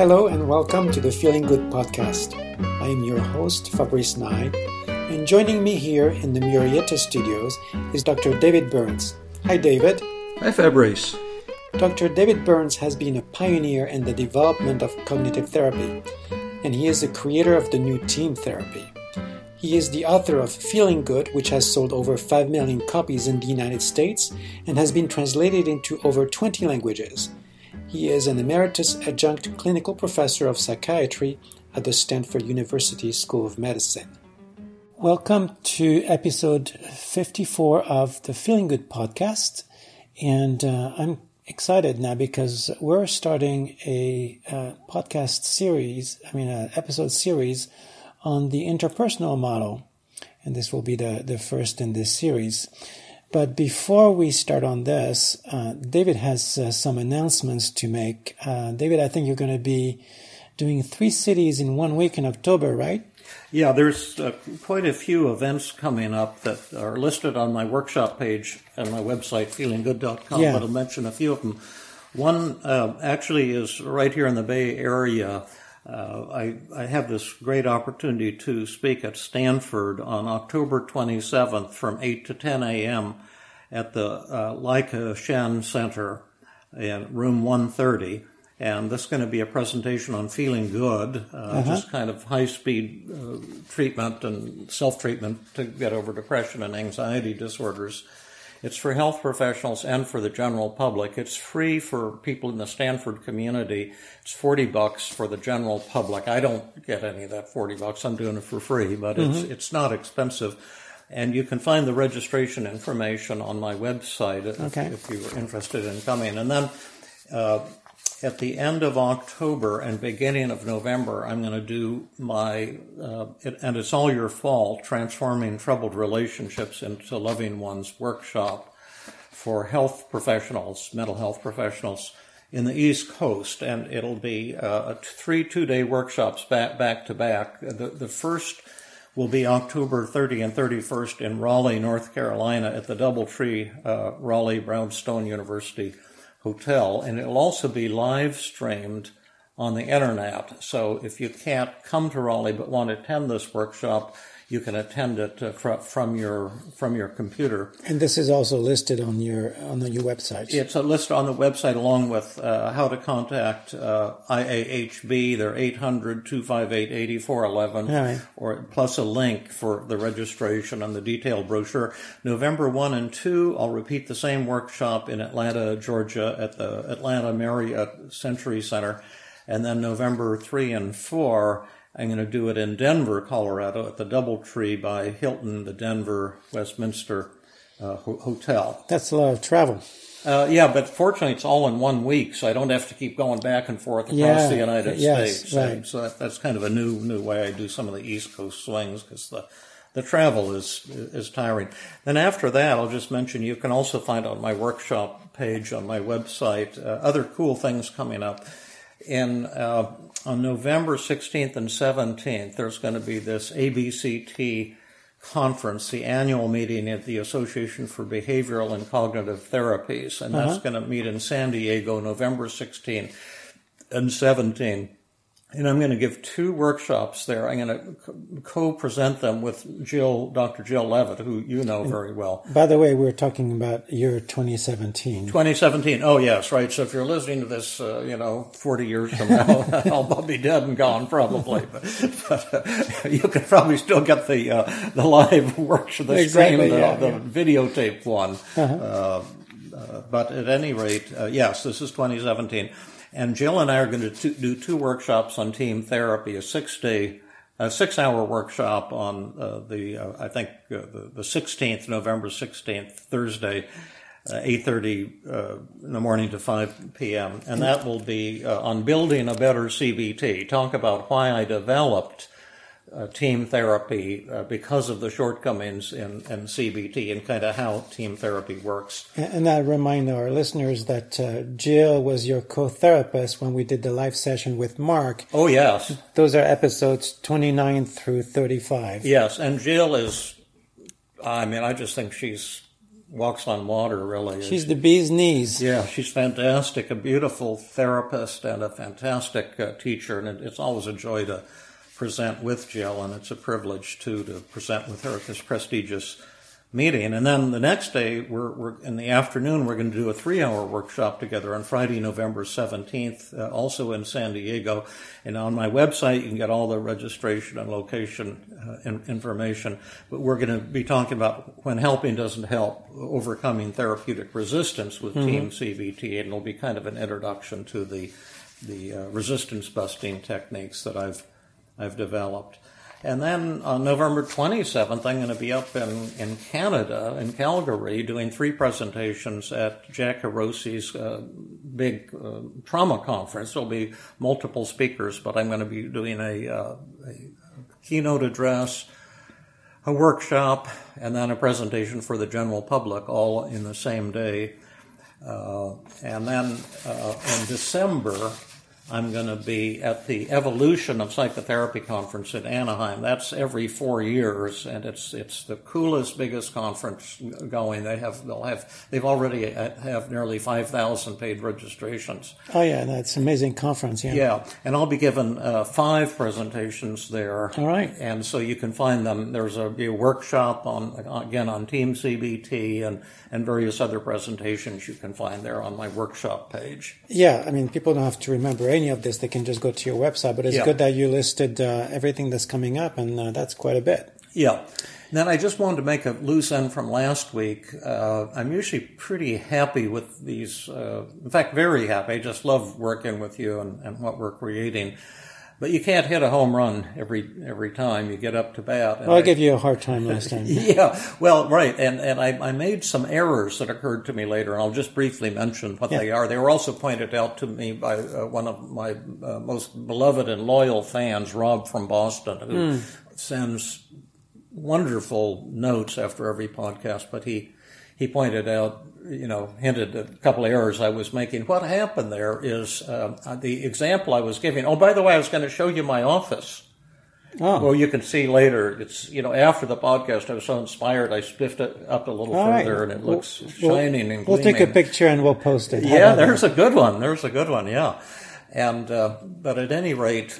Hello and welcome to the Feeling Good podcast. I am your host, Fabrice Nye, and joining me here in the Murrieta studios is Dr. David Burns. Hi, David. Hi, Fabrice. Dr. David Burns has been a pioneer in the development of cognitive therapy, and he is the creator of the new team therapy. He is the author of Feeling Good, which has sold over 5 million copies in the United States and has been translated into over 20 languages. He is an emeritus adjunct clinical professor of psychiatry at the Stanford University School of Medicine. Welcome to episode 54 of the Feeling Good podcast. And I'm excited now because we're starting a podcast series, episode series on the interpersonal model. And this will be the first in this series. But before we start on this, David has some announcements to make. David, I think you're going to be doing 3 cities in 1 week in October, right? Yeah, there's quite a few events coming up that are listed on my workshop page on my website, feelinggood.com, but I'll mention a few of them. One actually is right here in the Bay Area. I have this great opportunity to speak at Stanford on October 27th from 8 to 10 a.m. at the Leica Shen Center in room 130. And this is going to be a presentation on feeling good, just kind of high-speed treatment and self-treatment to get over depression and anxiety disorders. It's for health professionals and for the general public. It's free for people in the Stanford community. It's $40 for the general public. I don't get any of that $40. I'm doing it for free, but it's not expensive. And you can find the registration information on my website if you're interested in coming. And then at the end of October and beginning of November, I'm going to do my, and it's all your fault, Transforming Troubled Relationships into Loving Ones workshop for health professionals, mental health professionals in the East Coast. And it'll be 3 two-day workshops back to back. The first will be October 30 and 31st in Raleigh, North Carolina at the Doubletree Raleigh Brownstone University Hotel, and it'll also be live streamed on the internet. So if you can't come to Raleigh but want to attend this workshop, you can attend it from your computer. And this is also listed on your website. It's listed on the website along with how to contact IAHB. They're 800-258-8411, or plus a link for the registration and the detailed brochure. November 1 and 2, I'll repeat the same workshop in Atlanta, Georgia, at the Atlanta Marriott Century Center, and then November 3 and 4. I'm going to do it in Denver, Colorado, at the Doubletree by Hilton, the Denver Westminster Hotel. That's a lot of travel. But fortunately it's all in 1 week, so I don't have to keep going back and forth across the United States. Right. So that's kind of a new way I do some of the East Coast swings, because the travel is tiring. Then after that, I'll just mention you can also find on my workshop page on my website other cool things coming up. On November 16th and 17th, there's going to be this ABCT conference, the annual meeting at the Association for Behavioral and Cognitive Therapies, and that's going to meet in San Diego November 16 and 17. And I'm going to give 2 workshops there. I'm going to co-present them with Dr. Jill Levitt, who you know very well. By the way, we're talking about year 2017. 2017. Oh, yes, right. So if you're listening to this, 40 years from now, I'll be dead and gone probably. But you can probably still get the live workshop, the videotape one. But at any rate, yes, this is 2017. And Jill and I are going to do 2 workshops on team therapy, a 6-hour workshop on the 16th, November 16th, Thursday, 8:30 in the morning to 5 p.m. And that will be on building a better CBT. Talk about why I developed team therapy because of the shortcomings in CBT and kind of how team therapy works. And I remind our listeners that Jill was your co-therapist when we did the live session with Mark. Oh, yes. Those are episodes 29 through 35. Yes, and Jill is, I just think she's walks on water, really. She's the bee's knees. Yeah, she's fantastic, a beautiful therapist and a fantastic teacher, and it's always a joy to present with Jill, and it's a privilege, too, to present with her at this prestigious meeting. And then the next day, we're in the afternoon, we're going to do a 3-hour workshop together on Friday, November 17th, also in San Diego. And on my website, you can get all the registration and location information. But we're going to be talking about when helping doesn't help, overcoming therapeutic resistance with Team CBT. And it'll be kind of an introduction to the resistance busting techniques that I've developed. And then on November 27th, I'm going to be up in Canada, in Calgary, doing 3 presentations at Jack Hiroshi's big trauma conference. There'll be multiple speakers, but I'm going to be doing a keynote address, a workshop, and then a presentation for the general public, all in the same day. And then in December, I'm going to be at the Evolution of Psychotherapy Conference in Anaheim. That's every 4 years, and it's the coolest, biggest conference going. They've already have nearly 5,000 paid registrations. Oh yeah, that's an amazing conference. Yeah. Yeah, and I'll be giving 5 presentations there. All right. And so you can find them. There's a workshop on Team CBT and various other presentations you can find there on my workshop page. Yeah, I mean, people don't have to remember any of this. They can just go to your website. But it's good that you listed everything that's coming up, and that's quite a bit. Yeah. Then I just wanted to make a loose end from last week. I'm usually pretty happy with these, in fact, very happy. I just love working with you and what we're creating. But you can't hit a home run every time you get up to bat. Well, I gave you a hard time last time. Yeah, well, right. And I made some errors that occurred to me later, and I'll just briefly mention what they are. They were also pointed out to me by one of my most beloved and loyal fans, Rob from Boston, who sends wonderful notes after every podcast. But he pointed out, hinted at a couple of errors I was making. What happened there is the example I was giving. Oh, by the way, I was going to show you my office. Oh. Well, you can see later. It's, after the podcast, I was so inspired, I spiffed it up a little further, and it looks shining and gleaming. We'll take a picture and we'll post it. Yeah, there's a good one. Yeah. And, but at any rate,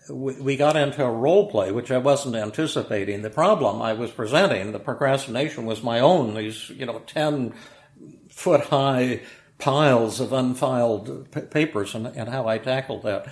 we got into a role play, which I wasn't anticipating. The problem I was presenting, the procrastination, was my own, these, 10-foot-high piles of unfiled papers and how I tackled that.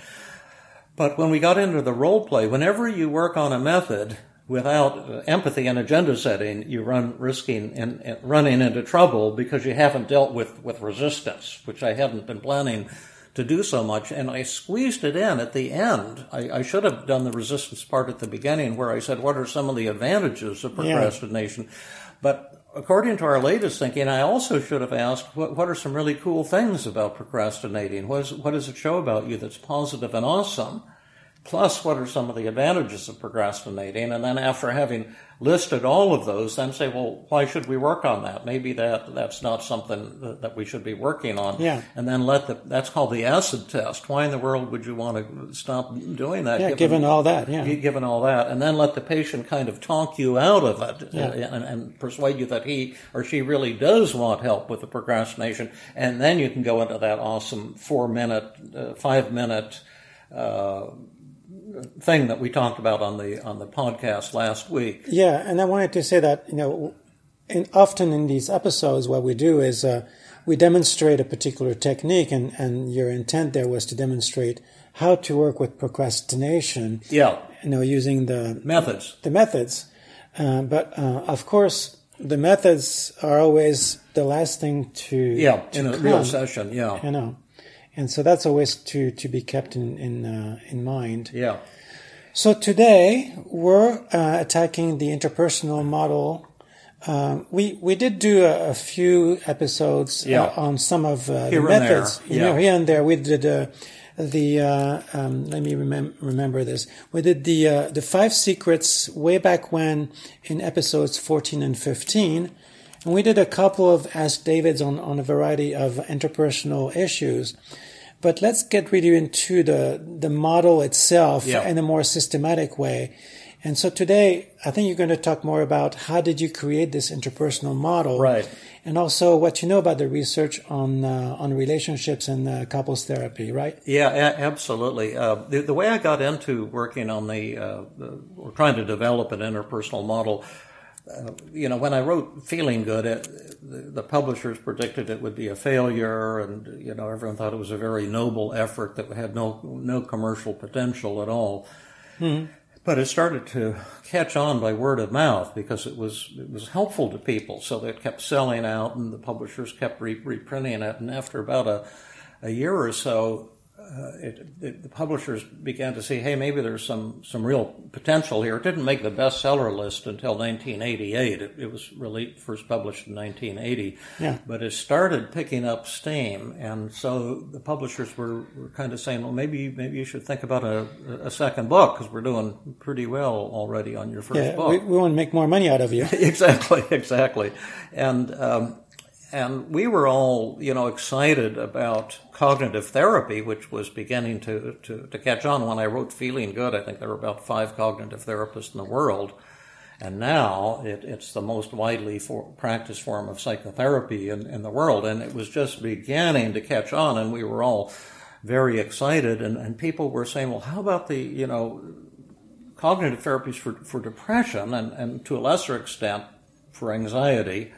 But when we got into the role play, whenever you work on a method without empathy and agenda setting, you run risking and running into trouble because you haven't dealt with resistance, which I hadn't been planning to do so much, and I squeezed it in at the end. I should have done the resistance part at the beginning where I said, what are some of the advantages of procrastination? Yeah. But according to our latest thinking, I also should have asked, what are some really cool things about procrastinating? What does it show about you that's positive and awesome? Plus, what are some of the advantages of procrastinating? And then after having listed all of those, then say, well, why should we work on that? Maybe that's not something that we should be working on. Yeah. And then that's called the acid test. Why in the world would you want to stop doing that? Yeah, given all that, yeah. Given all that. And then let the patient kind of talk you out of it and persuade you that he or she really does want help with the procrastination. And then you can go into that awesome 4-minute, 5-minute, thing that we talked about on the podcast last week. Yeah, and I wanted to say that, often in these episodes what we do is we demonstrate a particular technique, and your intent there was to demonstrate how to work with procrastination. Yeah. Using the methods. But of course, the methods are always the last thing to in a real session. Yeah. And so that's always to be kept in mind. Yeah. So today we're attacking the interpersonal model. We did do a few episodes on some of the methods. Here and there. We did let me remember this. We did the 5 secrets way back when in episodes 14 and 15. And we did a couple of Ask Davids on a variety of interpersonal issues. But let's get really into the model itself in a more systematic way. And so today, I think you're going to talk more about how did you create this interpersonal model, Right? And also what you know about the research on relationships and couples therapy, right? Yeah, absolutely. The way I got into working on or trying to develop an interpersonal model, when I wrote Feeling Good, the publishers predicted it would be a failure, and everyone thought it was a very noble effort that had no commercial potential at all. Mm-hmm. But it started to catch on by word of mouth because it was helpful to people, so it kept selling out, and the publishers kept reprinting it. And after about a year or so, the publishers began to see, hey, maybe there's some real potential here. It didn't make the bestseller list until 1988. It was really first published in 1980. Yeah. But it started picking up steam, and so the publishers were kind of saying, well, maybe you should think about a second book, because we're doing pretty well already on your first book. We want to make more money out of you. Exactly. And we were all, excited about cognitive therapy, which was beginning to catch on. When I wrote Feeling Good, I think there were about 5 cognitive therapists in the world. And now it's the most widely practiced form of psychotherapy in the world. And it was just beginning to catch on, and we were all very excited. And people were saying, well, how about the, cognitive therapies for depression and to a lesser extent for anxiety?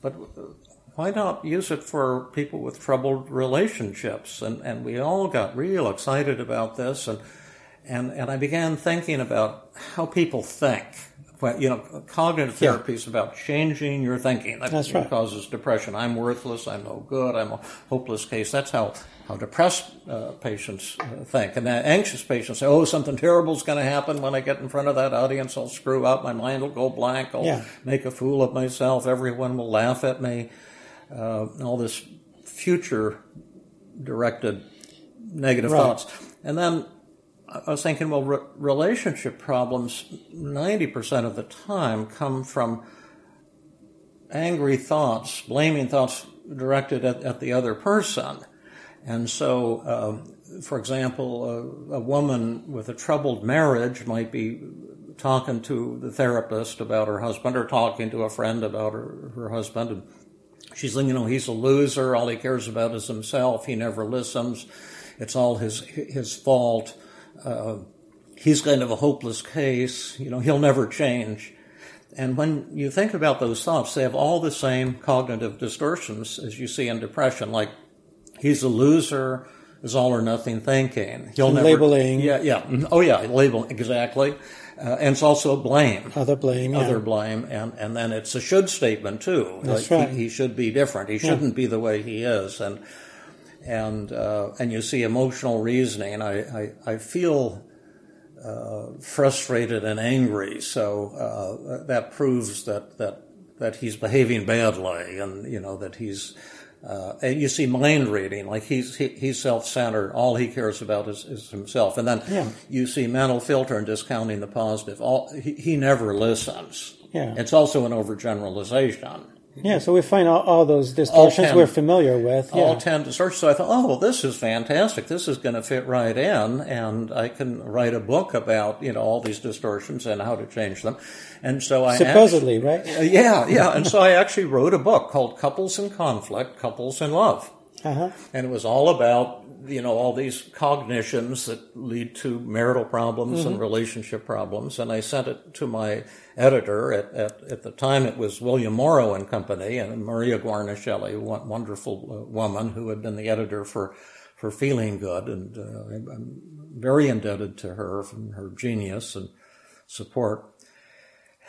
But why not use it for people with troubled relationships? And we all got real excited about this, and I began thinking about how people think. Cognitive therapy is about changing your thinking. That's right. Causes depression. I'm worthless. I'm no good. I'm a hopeless case. That's how depressed patients think. And anxious patients say, oh, something terrible is going to happen when I get in front of that audience. I'll screw up. My mind will go blank. I'll make a fool of myself. Everyone will laugh at me. All this future-directed negative thoughts. And then I was thinking, well, relationship problems 90% of the time come from angry thoughts, blaming thoughts directed at the other person. And so, for example, a woman with a troubled marriage might be talking to the therapist about her husband, or talking to a friend about her husband, and she's thinking, he's a loser. All he cares about is himself. He never listens. It's all his fault. He's kind of a hopeless case. He'll never change. And when you think about those thoughts, they have all the same cognitive distortions as you see in depression, like he's a loser is all or nothing thinking. He'll never labeling. Yeah. Oh, yeah, labeling, exactly. And it's also blame. Other blame. And then it's a should statement too. That's like right. He should be different. He shouldn't be the way he is. And you see emotional reasoning. I feel frustrated and angry, so that proves that he's behaving badly, and that he's. And you see mind reading, like he's self-centered. All he cares about is himself. And then you see mental filter and discounting the positive. He never listens. Yeah. It's also an overgeneralization. Yeah, so we find all those distortions we're familiar with. All 10 distortions. So I thought, well, this is fantastic. This is going to fit right in, and I can write a book about, all these distortions and how to change them. And so I supposedly, right? Yeah. And so I actually wrote a book called Couples in Conflict, Couples in Love. Uh-huh. And it was all about, all these cognitions that lead to marital problems and relationship problems. And I sent it to my editor. At the time, it was William Morrow and Company, and Maria Guarnaschelli, a wonderful woman who had been the editor for Feeling Good. And I'm very indebted to her for her genius and support.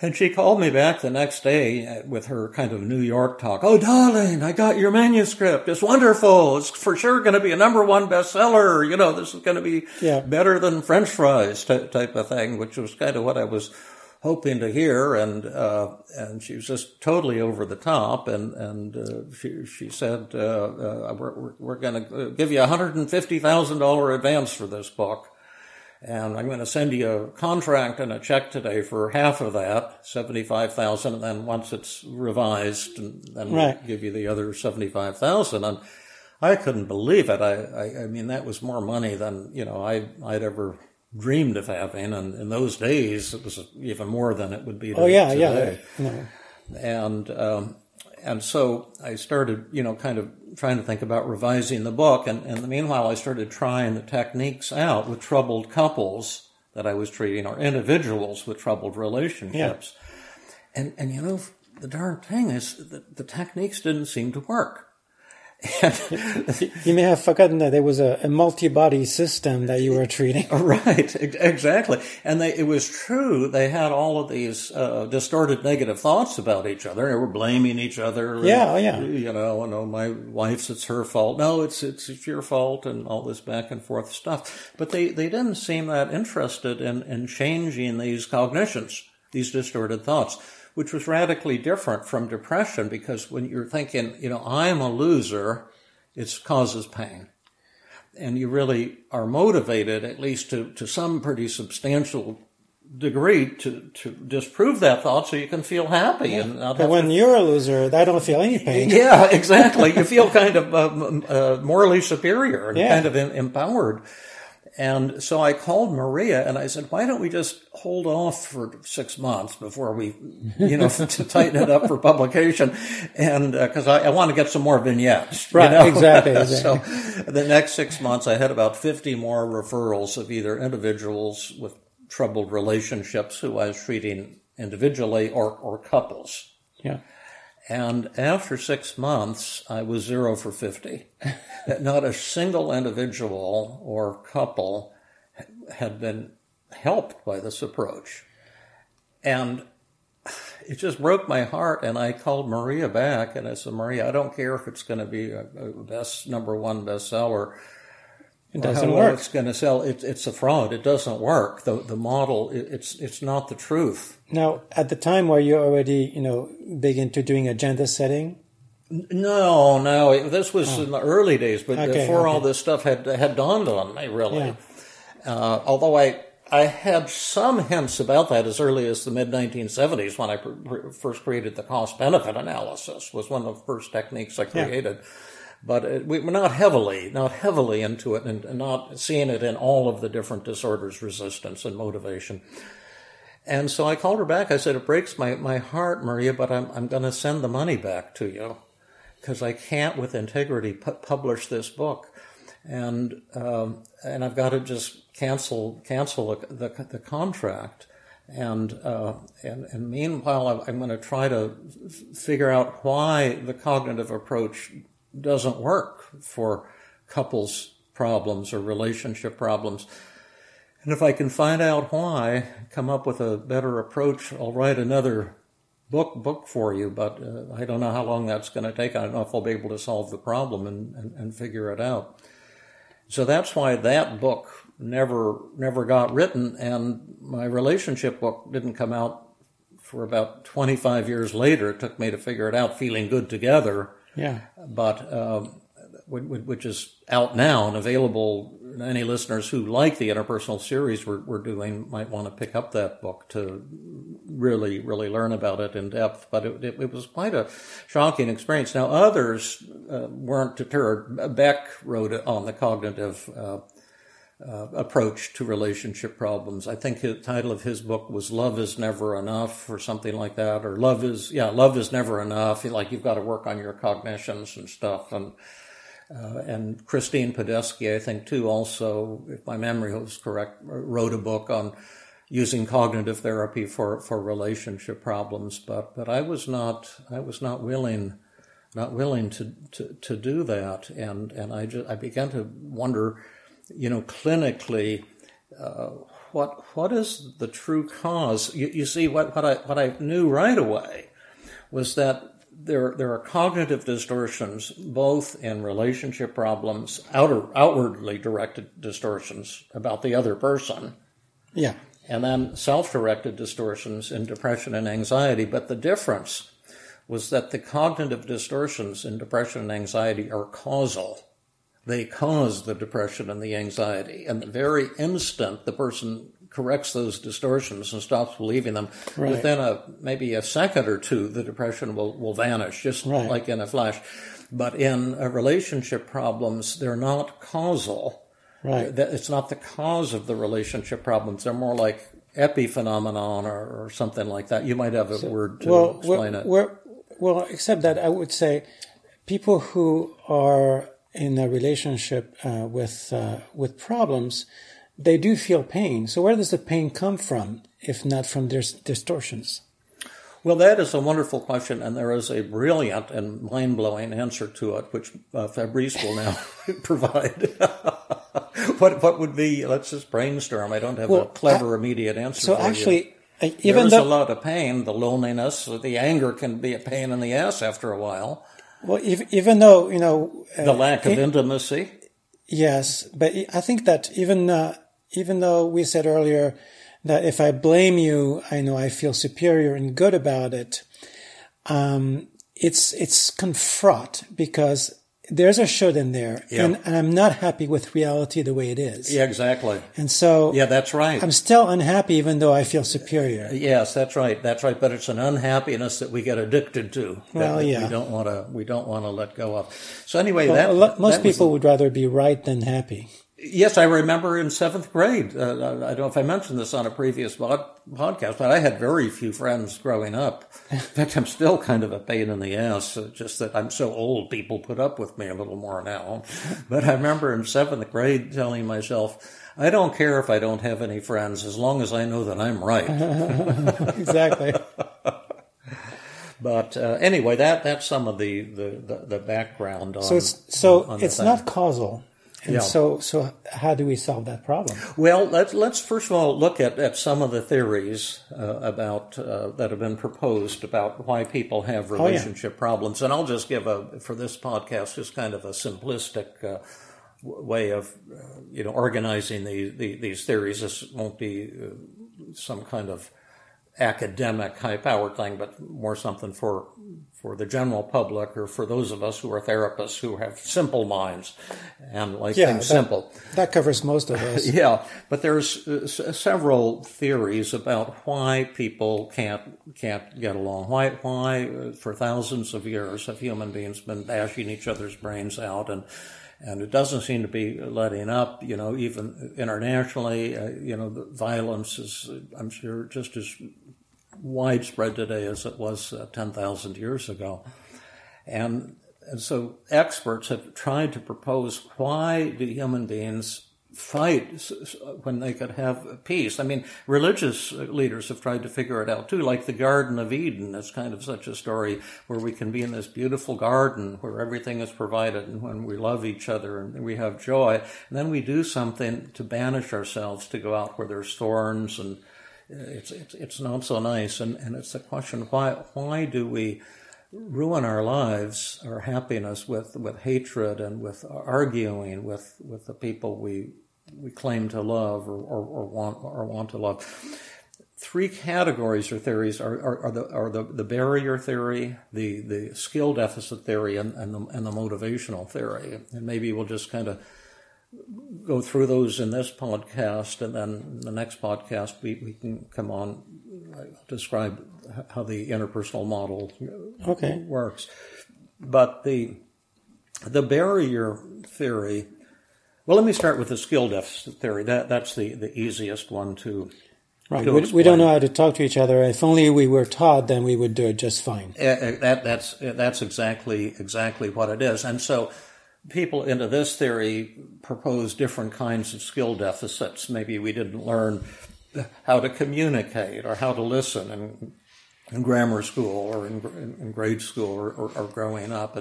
And she called me back the next day with her kind of New York talk. Oh, darling, I got your manuscript. It's wonderful. It's for sure going to be a #1 bestseller. This is going to be better than French fries type of thing, which was kind of what I was hoping to hear. And she was just totally over the top. And she said, we're going to give you $150,000 advance for this book. And I'm going to send you a contract and a check today for half of that, $75,000, and then once it's revised, and then we'll give you the other $75,000. And I couldn't believe it. I mean, that was more money than I'd ever dreamed of having. And in those days, it was even more than it would be Oh, yeah, today. yeah. No. And so I started, kind of trying to think about revising the book. And in the meanwhile, I started trying the techniques out with troubled couples that I was treating, or individuals with troubled relationships. Yeah. And the darn thing is that the techniques didn't seem to work. You may have forgotten that there was a multi-body system that you were treating. Right, exactly. And it was true. They had all of these distorted negative thoughts about each other. They were blaming each other. Yeah, oh, my wife's, it's her fault. No, it's your fault, and all this back and forth stuff. But they didn't seem that interested in changing these cognitions, these distorted thoughts, which was radically different from depression, because when you're thinking, I'm a loser, it causes pain. And you really are motivated, at least to some pretty substantial degree, to disprove that thought so you can feel happy. Yeah. And not but when you're a loser, I don't feel any pain. Yeah, exactly. You feel kind of morally superior and kind of empowered. And so I called Maria and I said, why don't we just hold off for 6 months before we, to tighten it up for publication? And, cause I want to get some more vignettes. Right. Exactly. So the next 6 months I had about 50 more referrals of either individuals with troubled relationships who I was treating individually or couples. Yeah. And after 6 months, I was 0 for 50. Not a single individual or couple had been helped by this approach. And it just broke my heart. And I called Maria back and I said, Maria, I don't care if it's going to be a number one bestseller. It doesn't work. It's going to sell. It's a fraud. It doesn't work. The model, it's not the truth. Now, at the time, were you already, big into doing agenda setting? No. This was in the early days, but before all this stuff had dawned on me, really. Yeah. Although I had some hints about that as early as the mid-1970s when I first created the cost-benefit analysis, was one of the first techniques I created. Yeah. But we're not heavily into it and not seeing it in all of the different disorders, resistance and motivation. And so I called her back. I said, it breaks my heart, Maria, but I'm going to send the money back to you because I can't with integrity publish this book. And I've got to just cancel the contract. And meanwhile, I'm going to try to figure out why the cognitive approach doesn't work for couples problems or relationship problems. And if I can find out why, come up with a better approach, I'll write another book for you, but I don't know how long that's going to take. I don't know if I'll be able to solve the problem and figure it out. So that's why that book never got written, and my relationship book didn't come out for about 25 years later. It took me to figure it out, Feeling Good Together. Yeah. But which is out now and available. Any listeners who like the interpersonal series we're doing might want to pick up that book to really learn about it in depth. But it was quite a shocking experience. Now, others weren't deterred. Beck wrote on the cognitive approach to relationship problems. I think the title of his book was Love is Never Enough or something like that, or Love is Never Enough. Like, you've got to work on your cognitions and stuff. And Christine Podesky, I think too, also, if my memory was correct, wrote a book on using cognitive therapy for relationship problems. But I was not willing to do that. And I began to wonder, clinically, what is the true cause? You see, what I knew right away was that there are cognitive distortions, both in relationship problems, outwardly directed distortions about the other person. Yeah. And then self-directed distortions in depression and anxiety. But the difference was that the cognitive distortions in depression and anxiety are causal. They cause the depression and the anxiety. And the very instant the person corrects those distortions and stops believing them, right, within maybe a second or two, the depression will vanish, just right, like in a flash. But in relationship problems, they're not causal. Right. That it's not the cause of the relationship problems. They're more like epiphenomenon or something like that. You might have a word to explain it. Well, except that I would say people who are in a relationship with problems, they do feel pain. So where does the pain come from, if not from their distortions? Well, that is a wonderful question, and there is a brilliant and mind-blowing answer to it, which Fabrice will now provide. What would be, let's just brainstorm. I don't have a clever, immediate answer for you. So actually, there's a lot of pain, the loneliness, the anger can be a pain in the ass after a while. Well, even though, the lack of intimacy. Yes, but I think that even though we said earlier that if I blame you, I know I feel superior and good about it. It's confraught because there's a should in there, and I'm not happy with reality the way it is. Yeah, exactly. And so, yeah, that's right. I'm still unhappy, even though I feel superior. Yes, that's right. That's right. But it's an unhappiness that we get addicted to. Well, yeah, we don't want to let go of. So anyway, most people would rather be right than happy. Yes, I remember in 7th grade. I don't know if I mentioned this on a previous podcast, but I had very few friends growing up. In fact, I'm still kind of a pain in the ass. Just that I'm so old, people put up with me a little more now. But I remember in 7th grade telling myself, I don't care if I don't have any friends, as long as I know that I'm right. Exactly. But anyway, that's some of the background on. So it's not causal. And so how do we solve that problem? Well, let's first of all look at some of the theories about that have been proposed about why people have relationship problems. And I'll just give for this podcast, just kind of a simplistic way of organizing these theories. This won't be some kind of academic, high-powered thing, but more something for the general public or for those of us who are therapists who have simple minds and like things simple. That covers most of us. Yeah, but there's several theories about why people can't get along. Why for thousands of years have human beings been bashing each other's brains out, and it doesn't seem to be letting up, even internationally. The violence is, I'm sure, just as widespread today as it was 10,000 years ago. And so experts have tried to propose, why do human beings fight when they could have peace? I mean, religious leaders have tried to figure it out too, like the Garden of Eden. It's kind of such a story where we can be in this beautiful garden where everything is provided and when we love each other and we have joy. And then we do something to banish ourselves, to go out where there's thorns, and it's not so nice. And it's the question, why do we ruin our lives, our happiness with hatred and with arguing with the people we claim to love or want to love? 3 categories or theories are the barrier theory, the skill deficit theory, and the motivational theory. And maybe we'll just kind of go through those in this podcast, and then the next podcast we can come on describe how the interpersonal model works. But the barrier theory. Well, let me start with the skill deficit theory. That's the easiest one to. Right. We don't know how to talk to each other. If only we were taught, then we would do it just fine. That's exactly what it is. And so people into this theory propose different kinds of skill deficits. Maybe we didn't learn how to communicate or how to listen in grammar school or in grade school or growing up.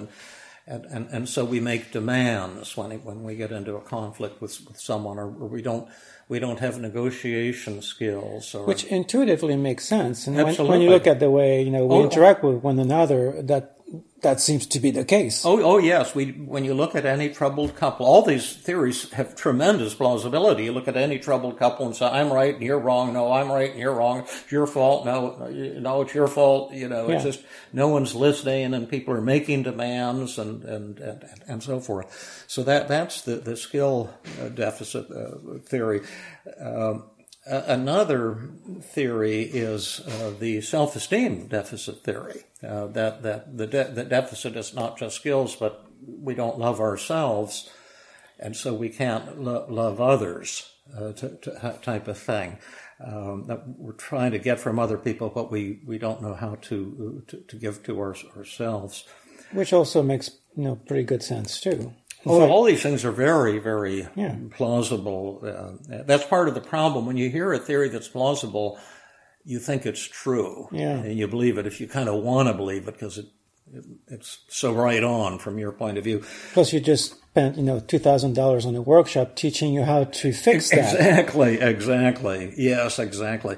And so we make demands when we get into a conflict with someone, or we don't have negotiation skills, which intuitively makes sense. And when you look at the way we interact with one another, that seems to be the case. Oh yes. When you look at any troubled couple, all these theories have tremendous plausibility. You look at any troubled couple and say, "I'm right and you're wrong." No, I'm right and you're wrong. It's your fault. No, it's your fault. It's just no one's listening, and people are making demands and so forth. So that's the skill deficit theory. Another theory is the self-esteem deficit theory. That the deficit is not just skills, but we don't love ourselves. and so we can't love others, type of thing. That we're trying to get from other people what we don't know how to give to ourselves. Which also makes pretty good sense too. All these things are very, very plausible. That's part of the problem. When you hear a theory that's plausible, you think it's true, and you believe it if you kind of want to believe it because it's so right on from your point of view. Plus, you just spent $2,000 on a workshop teaching you how to fix that. Exactly. Yes, exactly.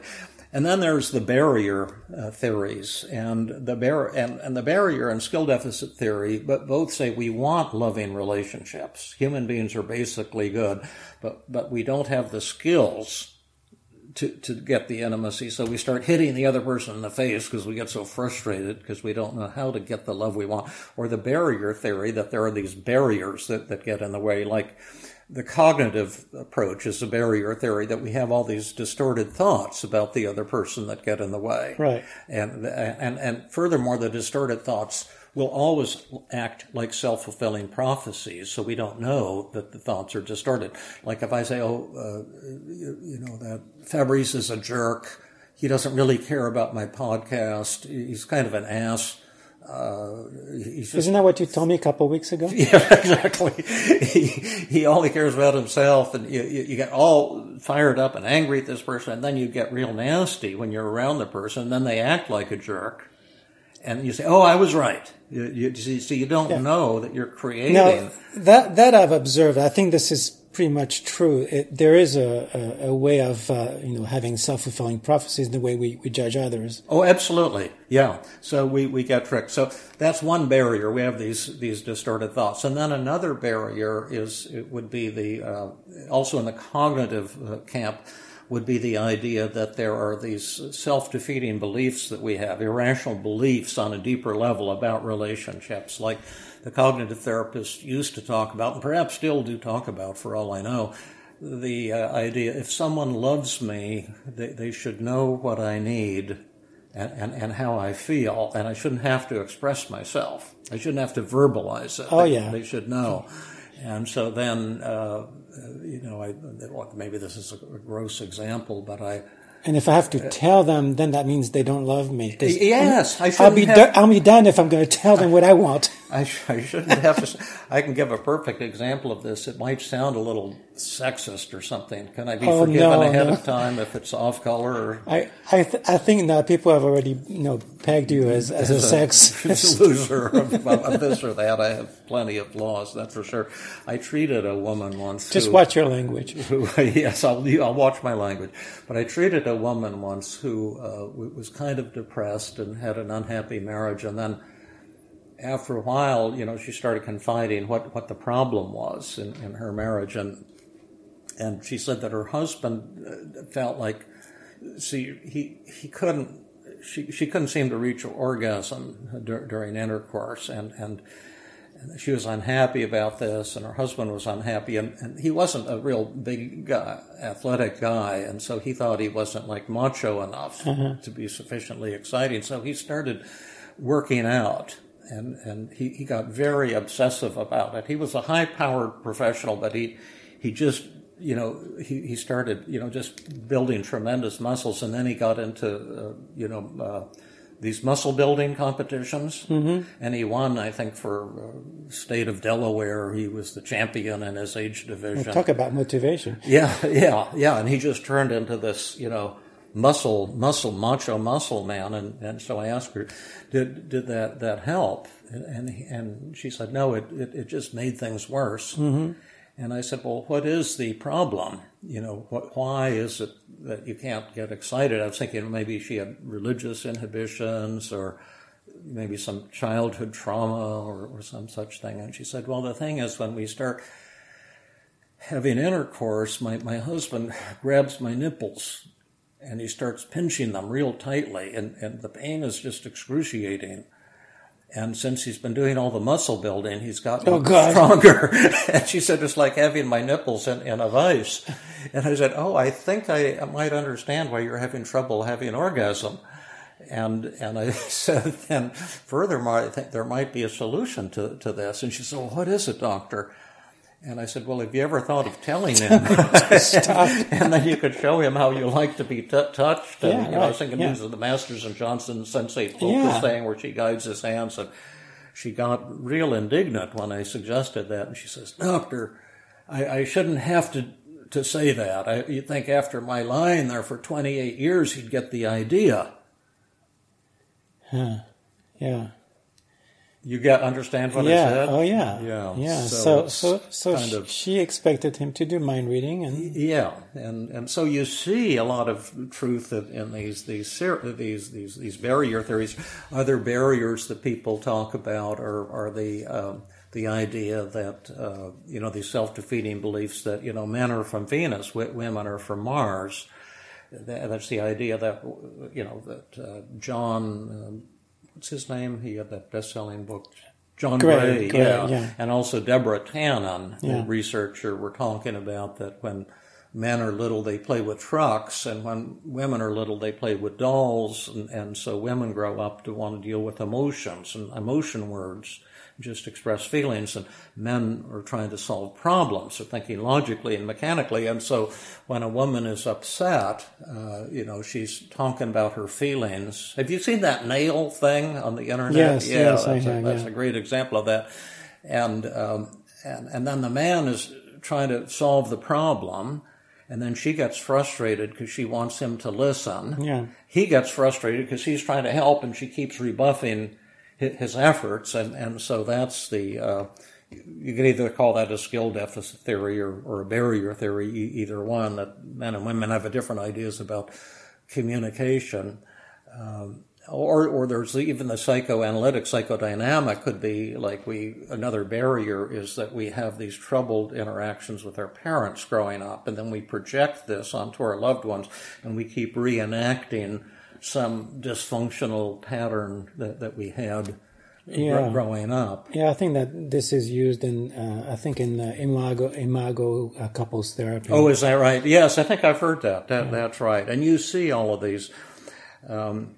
And then there's the barrier theories, and the barrier and skill deficit theory, but both say we want loving relationships. Human beings are basically good, but we don't have the skills to get the intimacy, so we start hitting the other person in the face because we get so frustrated because we don't know how to get the love we want. Or the barrier theory, that there are these barriers that get in the way, like the cognitive approach is a barrier theory, that we have all these distorted thoughts about the other person that get in the way. Right. And furthermore, the distorted thoughts will always act like self-fulfilling prophecies, so we don't know that the thoughts are distorted. Like if I say, that Fabrice is a jerk, he doesn't really care about my podcast, he's kind of an ass. Isn't that what you told me a couple of weeks ago? Yeah, exactly. He only cares about himself, and you get all fired up and angry at this person, and then you get real nasty when you're around the person, and then they act like a jerk. And you say, "Oh, I was right." So you don't know that you're creating. Now, that I've observed. I think this is pretty much true. There is a way of having self-fulfilling prophecies in the way we judge others. Oh, absolutely, yeah. So we get tricked. So that's one barrier. We have these distorted thoughts, and then another barrier would be also in the cognitive camp. Would be the idea that there are these self-defeating beliefs that we have, irrational beliefs on a deeper level about relationships, like the cognitive therapists used to talk about, and perhaps still do talk about for all I know, the idea if someone loves me, they should know what I need and how I feel, and I shouldn't have to express myself. I shouldn't have to verbalize it. They should know. And so then, maybe this is a gross example, but And if I have to tell them, then that means they don't love me. Yes, I'll be done if I'm going to tell them what I want. I shouldn't have to. I can give a perfect example of this. It might sound a little sexist or something. Can I be forgiven ahead of time if it's off color? I think now people have already pegged you as a sexist loser of this or that. I have plenty of flaws, that's for sure. I treated a woman once. Just watch your language. Yes, I'll watch my language. But I treated a woman once who was kind of depressed and had an unhappy marriage, and then after a while, she started confiding what the problem was in her marriage, and she said that her husband felt like, she couldn't seem to reach orgasm during intercourse, and she was unhappy about this, and her husband was unhappy, and he wasn't a real big guy, athletic guy, and so he thought he wasn't like macho enough to be sufficiently exciting, so he started working out. And he got very obsessive about it. He was a high-powered professional, but he just, he started, just building tremendous muscles, and then he got into, these muscle building competitions, and he won, I think, for state of Delaware. He was the champion in his age division. Well, talk about motivation. Yeah, and he just turned into this, macho muscle man, and so I asked her, did that help? And she said, no, it just made things worse. And I said, well, what is the problem? Why is it that you can't get excited? I was thinking maybe she had religious inhibitions or maybe some childhood trauma or some such thing. And she said, well, the thing is, when we start having intercourse, my husband grabs my nipples and he starts pinching them real tightly, and the pain is just excruciating. And since he's been doing all the muscle building, he's gotten stronger. And she said, it's like having my nipples in a vice. And I said, I think I might understand why you're having trouble having an orgasm. And I said, and furthermore, I think there might be a solution to this. And she said, well, what is it, doctor? And I said, well, have you ever thought of telling him? And then you could show him how you like to be touched. And, I was thinking these are the Masters and Johnson Sensate focus thing where she guides his hands. And she got real indignant when I suggested that. And she says, Doctor, I shouldn't have to say that. You'd think after my lying there for 28 years, he'd get the idea. Yeah. You understand what I said? Oh, yeah. Yeah. So she expected him to do mind reading, and and so you see a lot of truth in these barrier theories. Other barriers that people talk about are the idea that these self-defeating beliefs that men are from Venus, women are from Mars. That's the idea that John. What's his name? He had that best-selling book, John Gray, and also Deborah Tannen, the researcher, were talking about that when men are little, they play with trucks, and when women are little, they play with dolls, and so women grow up to want to deal with emotions, and emotion words just express feelings, and men are trying to solve problems, so thinking logically and mechanically, and so when a woman is upset, she's talking about her feelings. Have you seen that nail thing on the internet? Yes, that's a great example of that. And then the man is trying to solve the problem, and then she gets frustrated because she wants him to listen. Yeah. He gets frustrated because he's trying to help, and she keeps rebuffing his efforts, and so that's the you can either call that a skill deficit theory or a barrier theory, either one, that men and women have different ideas about communication, or there's even the psychoanalytic, psychodynamic could be like another barrier is that we have these troubled interactions with our parents growing up, and then we project this onto our loved ones, and we keep reenacting some dysfunctional pattern that we had growing up. Yeah, I think that this is used in imago couples therapy. Oh, is that right? Yes, I think I've heard that. That's right. And you see all of these. And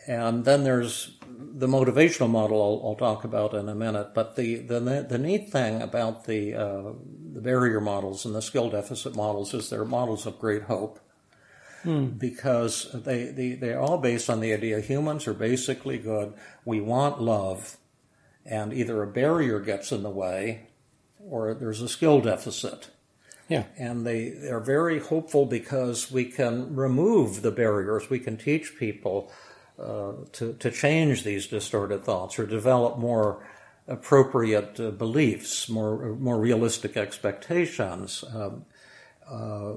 then there's the motivational model I'll talk about in a minute. But the neat thing about the barrier models and the skill deficit models is they're models of great hope. Because they're all based on the idea humans are basically good. We want love, and either a barrier gets in the way or there's a skill deficit. Yeah. And they're very hopeful because we can remove the barriers. We can teach people to change these distorted thoughts or develop more appropriate beliefs, more realistic expectations.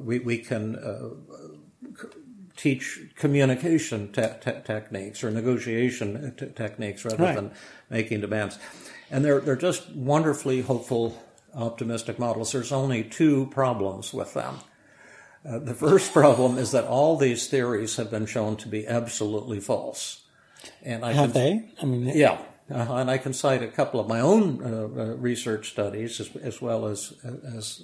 We can teach communication techniques or negotiation techniques rather than making demands. And they're just wonderfully hopeful, optimistic models. There's only two problems with them. The first problem is that all these theories have been shown to be absolutely false. And have they? I mean, yeah. And I can cite a couple of my own research studies as well as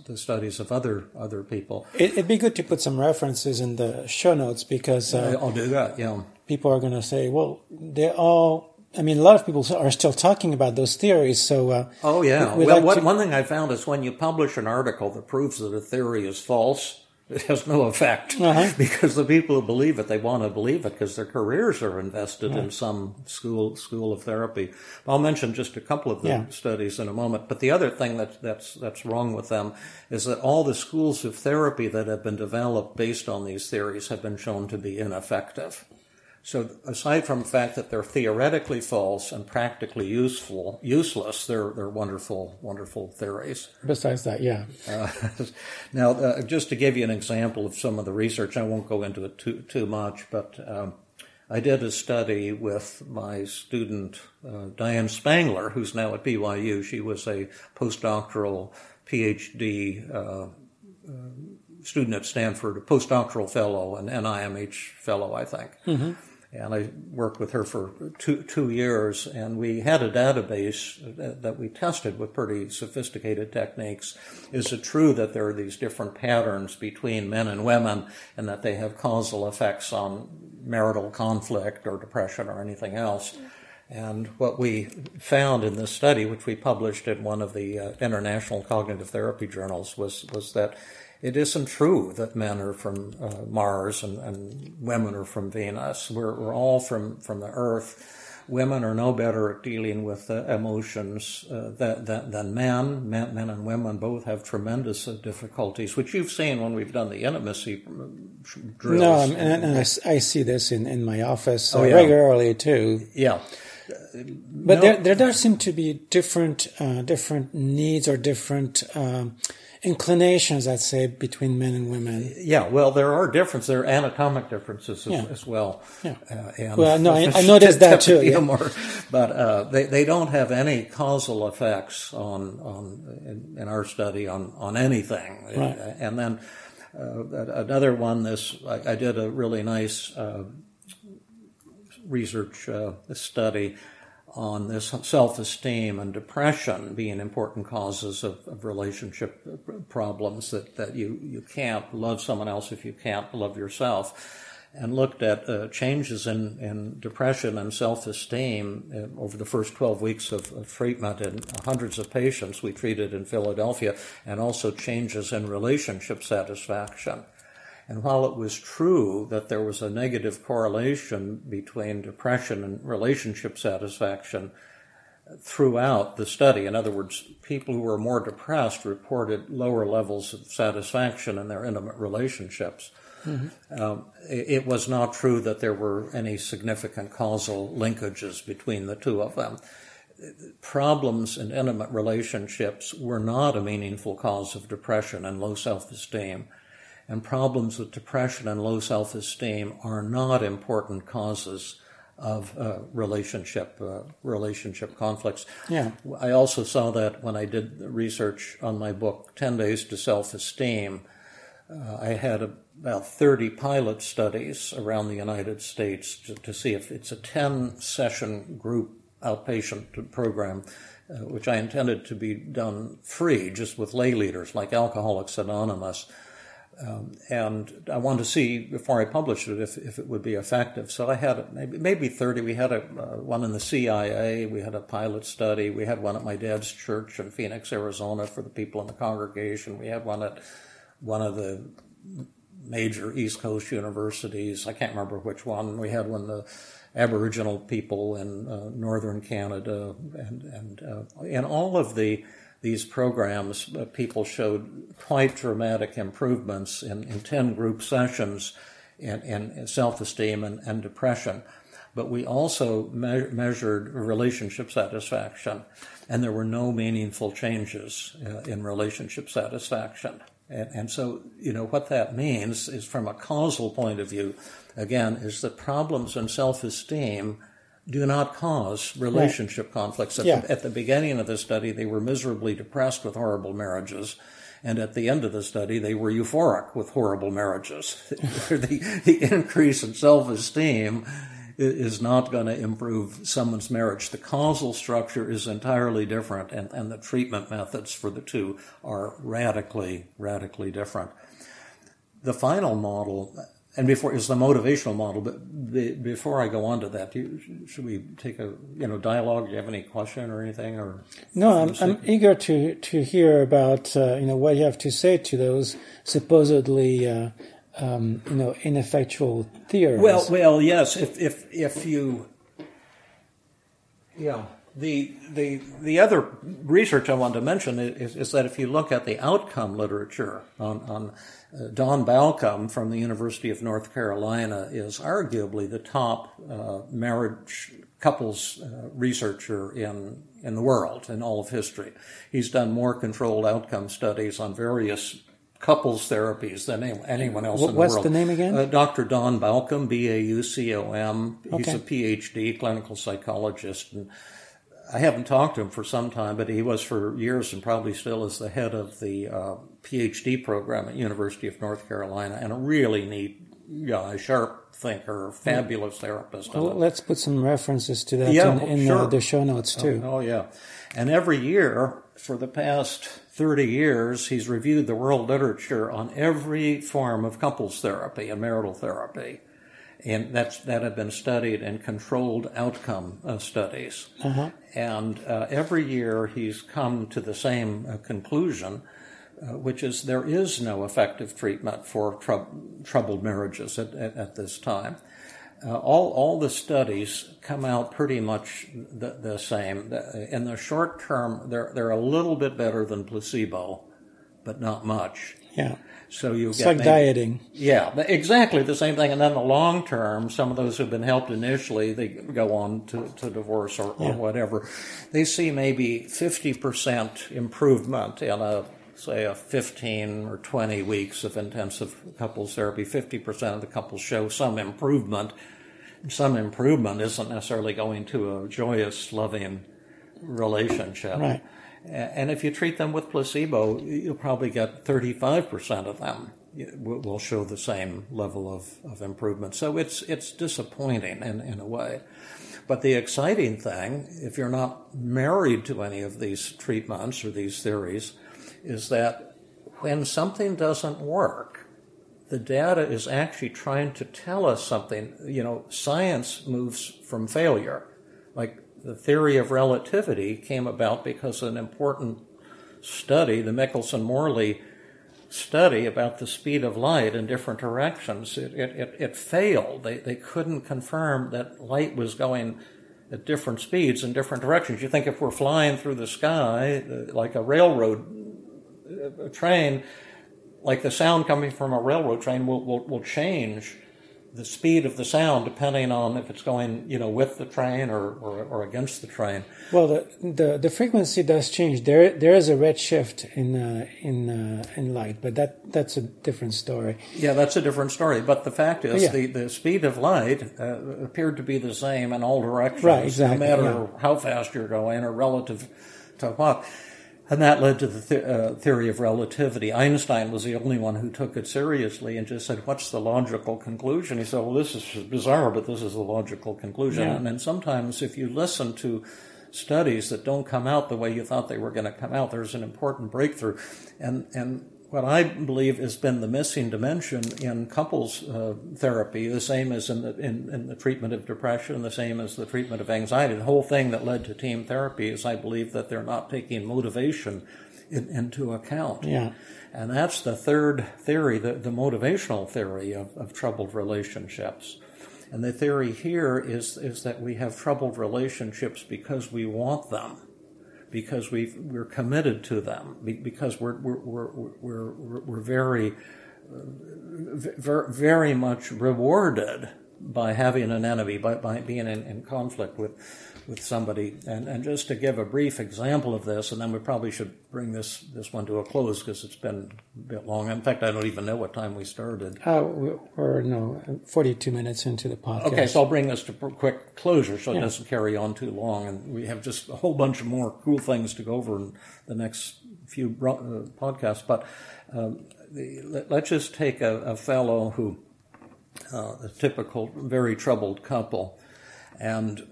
the studies of other people. It'd be good to put some references in the show notes because I'll do that. Yeah, people are going to say, well, they're all. I mean, a lot of people are still talking about those theories. So, oh yeah. Well, one thing I found is when you publish an article that proves that a theory is false, it has no effect because the people who believe it, they want to believe it because their careers are invested in some school of therapy. I'll mention just a couple of the studies in a moment. But the other thing that's wrong with them is that all the schools of therapy that have been developed based on these theories have been shown to be ineffective. So aside from the fact that they're theoretically false and practically useless, they're wonderful theories. Besides that, yeah. Now, just to give you an example of some of the research, I won't go into it too much, but I did a study with my student, Diane Spangler, who's now at BYU. She was a postdoctoral PhD student at Stanford, a postdoctoral fellow, an NIMH fellow, I think. Mm-hmm. And I worked with her for two years, and we had a database that we tested with pretty sophisticated techniques. Is it true that there are these different patterns between men and women and that they have causal effects on marital conflict or depression or anything else? And what we found in this study, which we published in one of the international cognitive therapy journals, was that it isn't true that men are from Mars and women are from Venus. We're all from the Earth. Women are no better at dealing with emotions than men. Men and women both have tremendous difficulties, which you've seen when we've done the intimacy drills. No, and I see this in my office regularly too. Yeah. But there does seem to be different needs or different inclinations, I'd say, between men and women. Yeah, well, there are differences. There are anatomic differences as well. Yeah. And well, no, I noticed that too. Yeah. But they don't have any causal effects in our study on anything. Right. And then another one, I did a really nice research study on this self-esteem and depression being important causes of relationship problems, that you can't love someone else if you can't love yourself, and looked at changes in depression and self-esteem over the first 12 weeks of treatment in hundreds of patients we treated in Philadelphia, and also changes in relationship satisfaction. And while it was true that there was a negative correlation between depression and relationship satisfaction throughout the study, in other words, people who were more depressed reported lower levels of satisfaction in their intimate relationships. Mm-hmm. It was not true that there were any significant causal linkages between the two of them. Problems in intimate relationships were not a meaningful cause of depression and low self-esteem. And problems with depression and low self-esteem are not important causes of relationship conflicts. Yeah. I also saw that when I did the research on my book, 10 Days to Self-Esteem. I had about 30 pilot studies around the United States to see if it's a 10-session group outpatient program, which I intended to be done free, just with lay leaders like Alcoholics Anonymous. And I wanted to see before I published it if it would be effective. So I had maybe 30. We had one in the CIA. We had a pilot study. We had one at my dad's church in Phoenix, Arizona, for the people in the congregation. We had one at one of the major East Coast universities. I can't remember which one. We had one the Aboriginal people in northern Canada, and in all of these programs, people showed quite dramatic improvements in 10 group sessions in self-esteem and depression. But we also measured relationship satisfaction, and there were no meaningful changes in relationship satisfaction. And so, what that means is, from a causal point of view, again, is that problems in self-esteem do not cause relationship conflicts. At the beginning of the study, they were miserably depressed with horrible marriages. And at the end of the study, they were euphoric with horrible marriages. The increase in self-esteem is not going to improve someone's marriage. The causal structure is entirely different, and the treatment methods for the two are radically, radically different. The final model, and is the motivational model, but before I go on to that, should we take a dialogue? Do you have any question or anything? Or no, I'm eager to hear about what you have to say to those supposedly ineffectual theories. Well, yes. If you, the other research I wanted to mention is that if you look at the outcome literature on Don Balcom from the University of North Carolina is arguably the top marriage couples researcher in the world, in all of history. He's done more controlled outcome studies on various couples therapies than anyone else in the world. What's the name again? Dr. Don Balcom, Baucom. He's Okay. a PhD, clinical psychologist, and I haven't talked to him for some time, but he was for years and probably still is the head of the PhD program at University of North Carolina, and a really neat guy, sharp thinker, fabulous therapist. Well, let's put some references to that in sure. The show notes too. Oh, yeah. And every year, for the past 30 years, he's reviewed the world literature on every form of couples therapy and marital therapy. And that had been studied in controlled outcome studies. And every year he's come to the same conclusion, which is there is no effective treatment for troubled marriages at this time. All the studies come out pretty much the same. In the short term, they're a little bit better than placebo, but not much. Yeah. So you it's get like dieting. Yeah, exactly the same thing. And then the long term, some of those who've been helped initially, they go on to divorce or whatever. They see maybe 50% improvement in say a 15 or 20 weeks of intensive couples therapy. 50% of the couples show some improvement. Some improvement isn't necessarily going to a joyous, loving relationship. Right. And if you treat them with placebo, you'll probably get 35% of them will show the same level of improvement. So it's disappointing in a way. But the exciting thing, if you're not married to any of these treatments or these theories, is that when something doesn't work, the data is actually trying to tell us something. Science moves from failure. Like the theory of relativity came about because an important study, the Michelson-Morley study about the speed of light in different directions, it failed. They couldn't confirm that light was going at different speeds in different directions. You think if we're flying through the sky, like a railroad train, like the sound coming from a railroad train will change the speed of the sound depending on if it's going, with the train or against the train. Well, the frequency does change. There is a red shift in light, but that's a different story. Yeah, that's a different story. But the fact is, the speed of light appeared to be the same in all directions, right? Exactly. No matter how fast you're going or relative to what. And that led to the theory of relativity. Einstein was the only one who took it seriously and just said, what's the logical conclusion? He said, well, this is bizarre, but this is the logical conclusion. Yeah. And then sometimes if you listen to studies that don't come out the way you thought they were going to come out, there's an important breakthrough. And what I believe has been the missing dimension in couples therapy, the same as in the treatment of depression, the same as the treatment of anxiety. The whole thing that led to team therapy is I believe that they're not taking motivation into account. Yeah. And that's the third theory, the motivational theory of troubled relationships. And the theory here is that we have troubled relationships because we want them, because we're committed to them, because we're very, very much rewarded by having an enemy, by being in conflict with somebody. And just to give a brief example of this, and then we probably should bring this one to a close because it's been a bit long. In fact, I don't even know what time we started. We're 42 minutes into the podcast. Okay, so I'll bring this to quick closure so it doesn't carry on too long. And we have just a whole bunch of more cool things to go over in the next few podcasts. But let's just take a fellow who, a typical, very troubled couple, and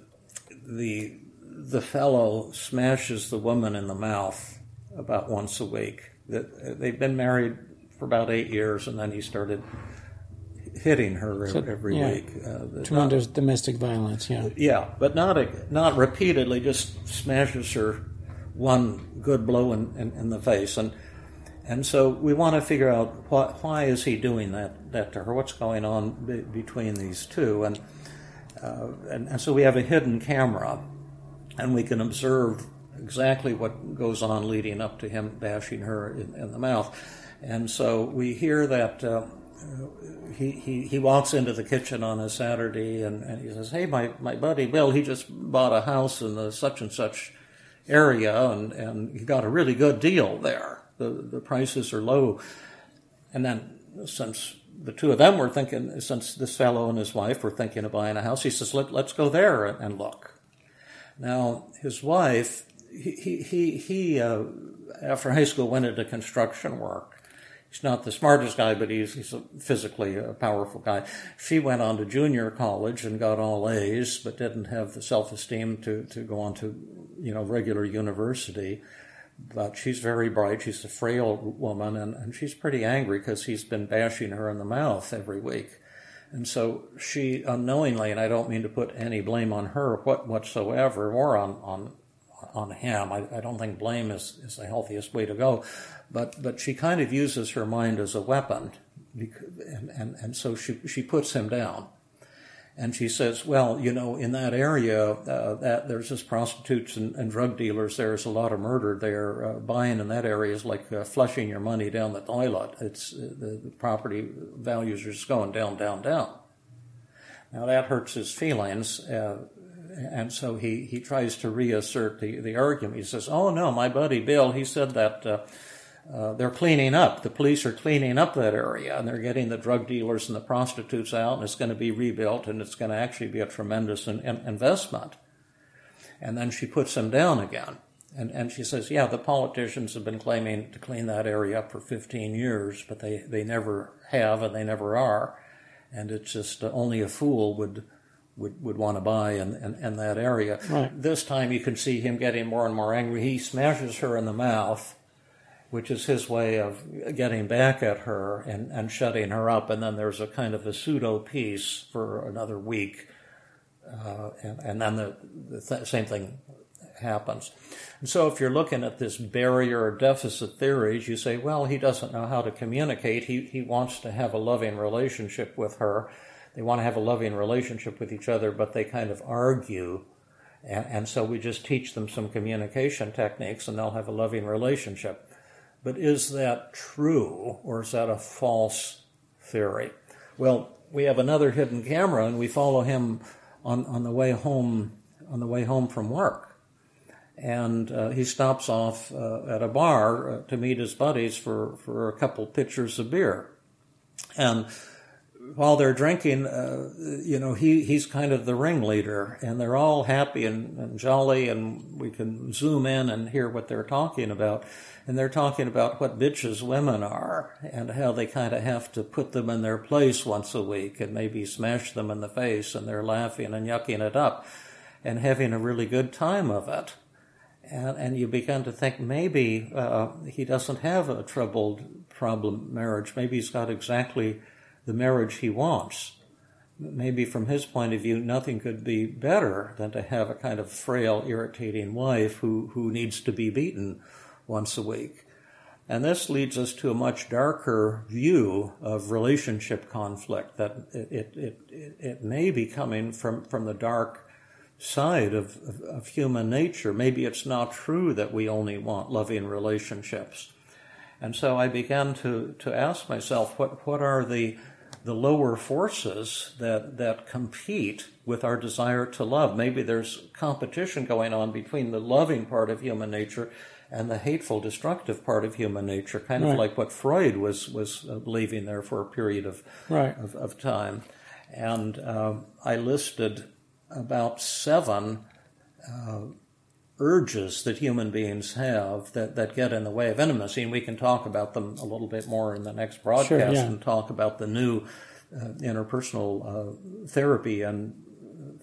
the fellow smashes the woman in the mouth about once a week. They've been married for about 8 years, and then he started hitting her every week. Tremendous domestic violence, yeah. Yeah, but not repeatedly, just smashes her one good blow in the face. And so we want to figure out why is he doing that to her? What's going on between these two? And so we have a hidden camera, and we can observe exactly what goes on leading up to him bashing her in the mouth. And so we hear that he walks into the kitchen on a Saturday, and he says, hey, my buddy Bill, he just bought a house in the such and such area, and he got a really good deal there. The prices are low. And then since the two of them were thinking, since this fellow and his wife were thinking of buying a house, he says, let's go there and look. Now, his wife, he after high school went into construction work. He's not the smartest guy, but he's physically a powerful guy. She went on to junior college and got all A's, but didn't have the self-esteem to go on to, regular university. But she's very bright. She's a frail woman, and she's pretty angry because he's been bashing her in the mouth every week. And so she unknowingly, and I don't mean to put any blame on her whatsoever, or on him. I don't think blame is the healthiest way to go, but she kind of uses her mind as a weapon, and so she puts him down. And she says, well, in that area, that there's just prostitutes and drug dealers. There's a lot of murder there. Buying in that area is like flushing your money down the toilet. It's the property values are just going down, down, down. Now that hurts his feelings, and so he tries to reassert the argument. He says, oh no, my buddy Bill, he said that they're cleaning up. The police are cleaning up that area, and they're getting the drug dealers and the prostitutes out, and it's going to be rebuilt, and it's going to actually be a tremendous investment. And then she puts him down again. And she says, yeah, the politicians have been claiming to clean that area up for 15 years, but they never have, and they never are. And it's just only a fool would want to buy in that area. Right. This time you can see him getting more and more angry. He smashes her in the mouth, which is his way of getting back at her and shutting her up. And then there's a kind of a pseudo peace for another week. And then the same thing happens. And so if you're looking at this barrier or deficit theories, you say, well, he doesn't know how to communicate. He wants to have a loving relationship with her. They want to have a loving relationship with each other, but they kind of argue. And so we just teach them some communication techniques and they'll have a loving relationship. But is that true, or is that a false theory? Well, we have another hidden camera, and we follow him on the way home from work. And he stops off at a bar to meet his buddies for a couple pitchers of beer. And while they're drinking, he's kind of the ringleader, and they're all happy and jolly, and we can zoom in and hear what they're talking about. And they're talking about what bitches women are and how they kind of have to put them in their place once a week and maybe smash them in the face, and they're laughing and yucking it up and having a really good time of it. And you begin to think maybe he doesn't have a problem marriage. Maybe he's got exactly the marriage he wants. Maybe from his point of view, nothing could be better than to have a kind of frail, irritating wife who needs to be beaten once a week. And this leads us to a much darker view of relationship conflict, that it may be coming from the dark side of human nature. Maybe it's not true that we only want loving relationships. And so I began to ask myself, what are the lower forces that compete with our desire to love? Maybe there's competition going on between the loving part of human nature and the hateful, destructive part of human nature, kind of like what Freud was believing there for a period of time. And I listed about 7 urges that human beings have that get in the way of intimacy, and we can talk about them a little bit more in the next broadcast and talk about the new interpersonal therapy and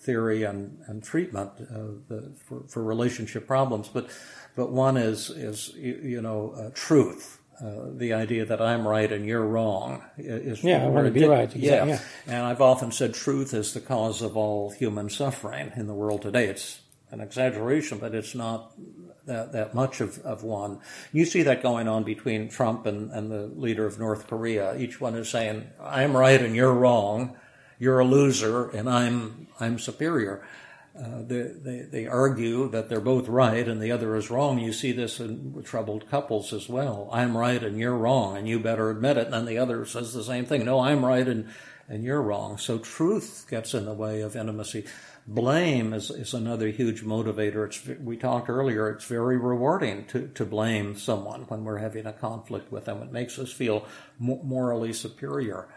theory and treatment for relationship problems. But one is truth. The idea that I'm right and you're wrong is I want to be right. Exactly. Yeah, and I've often said truth is the cause of all human suffering in the world today. It's an exaggeration, but it's not that much of one. You see that going on between Trump and the leader of North Korea. Each one is saying, I'm right and you're wrong. You're a loser and I'm superior. They argue that they're both right and the other is wrong. You see this in troubled couples as well. I'm right and you're wrong, and you better admit it. And then the other says the same thing. No, I'm right and you're wrong. So truth gets in the way of intimacy. Blame is another huge motivator. We talked earlier, it's very rewarding to blame someone when we're having a conflict with them. It makes us feel morally superior.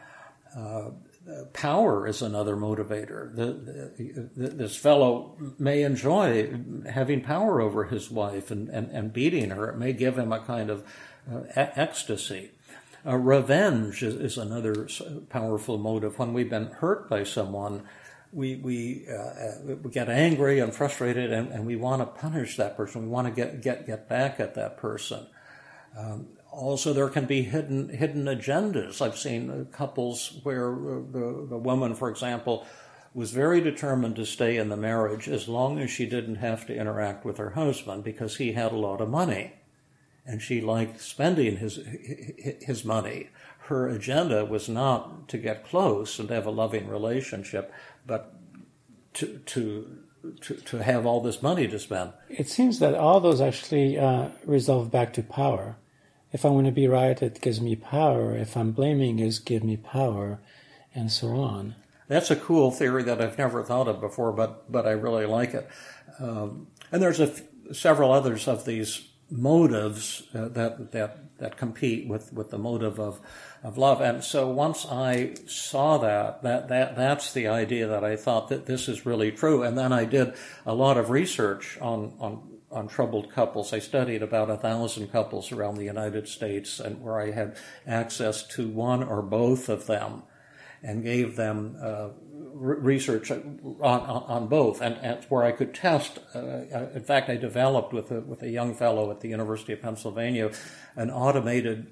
Power is another motivator. This fellow may enjoy having power over his wife and beating her. It may give him a kind of ecstasy. Revenge is another powerful motive. When we've been hurt by someone, we get angry and frustrated, and we want to punish that person. We want to get back at that person. Also, there can be hidden agendas. I've seen couples where the woman, for example, was very determined to stay in the marriage as long as she didn't have to interact with her husband because he had a lot of money, and she liked spending his money. Her agenda was not to get close and to have a loving relationship, but to have all this money to spend. It seems that all those actually resolve back to power. If I want to be right, it gives me power. If I'm blaming, it gives me power, and so on. That's a cool theory that I've never thought of before, but I really like it. And there's several others of these motives that compete with the motive of love. And so once I saw that's the idea that I thought that this is really true. And then I did a lot of research on troubled couples. I studied about 1,000 couples around the United States, and where I had access to one or both of them, and gave them research on both, and where I could test. In fact, I developed with a young fellow at the University of Pennsylvania an automated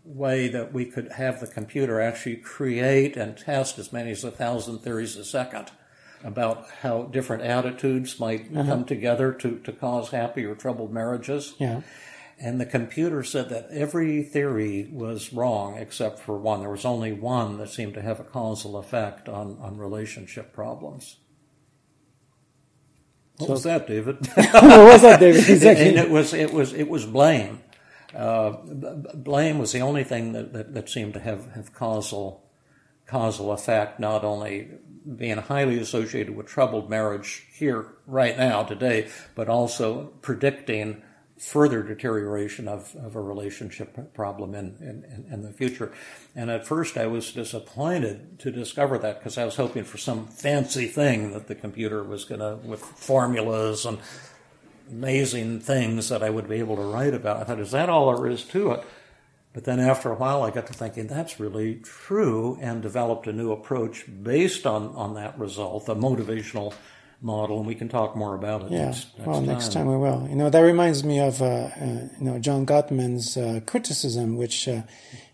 way that we could have the computer actually create and test as many as 1,000 theories a second about how different attitudes might come together to cause happy or troubled marriages. Yeah. And the computer said that every theory was wrong except for one. There was only one that seemed to have a causal effect on relationship problems. What was that, David? What was that, David? Exactly. And it was blame. Blame was the only thing that seemed to have causal effect, not only being highly associated with troubled marriage here right now today, but also predicting further deterioration of a relationship problem in the future. And at first I was disappointed to discover that, because I was hoping for some fancy thing that the computer was going to, with formulas and amazing things that I would be able to write about. I thought, is that all there is to it? But then after a while I got to thinking, that's really true, and developed a new approach based on that result, the motivational model, and we can talk more about it next time we will. That reminds me of John Gottman's criticism, which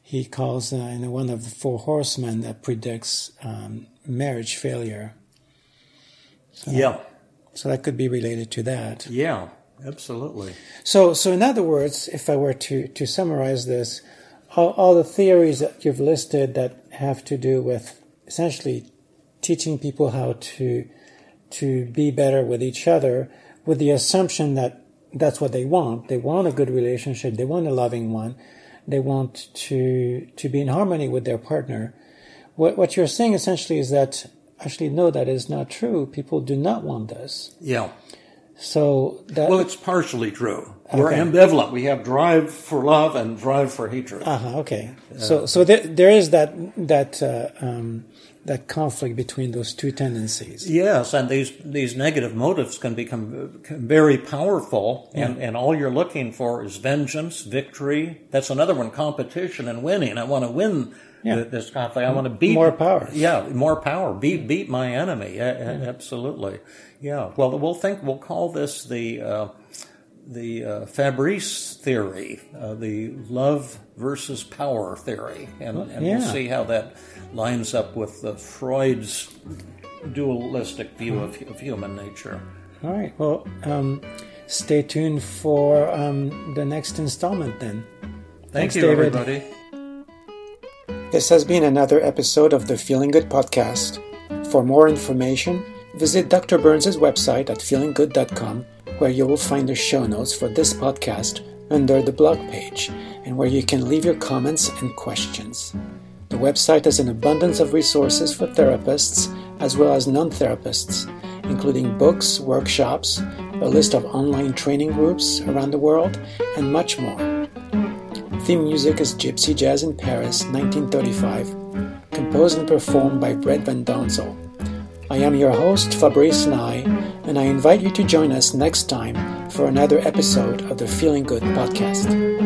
he calls one of the 4 horsemen that predicts marriage failure. So that could be related to that. Yeah, absolutely. So in other words, if I were to summarize this, all the theories that you've listed that have to do with essentially teaching people how to be better with each other, with the assumption that that's what they want. They want a good relationship. They want a loving one. They want to be in harmony with their partner. What you're saying essentially is that, actually, no, that is not true. People do not want this. Yeah. So well, it's partially true. Okay. We're ambivalent. We have drive for love and drive for hatred. Okay. So there is that conflict between those two tendencies. Yes, and these negative motives can become very powerful, and all you're looking for is vengeance, victory. That's another one, competition and winning. I want to win this conflict. I want to beat... More power. Yeah, more power. Beat my enemy. Absolutely. Yeah. Well, we'll call this the Fabrice theory, the love versus power theory, and we'll see how that lines up with Freud's dualistic view of human nature. All right. Well, stay tuned for the next installment then. Thanks, you, David. Everybody. This has been another episode of the Feeling Good podcast. For more information, visit Dr. Burns' website at feelinggood.com, where you will find the show notes for this podcast under the blog page, and where you can leave your comments and questions. The website has an abundance of resources for therapists as well as non-therapists, including books, workshops, a list of online training groups around the world, and much more. Theme music is Gypsy Jazz in Paris, 1935, composed and performed by Brett Van Donsel. I am your host, Fabrice Nye, and I invite you to join us next time for another episode of the Feeling Good podcast.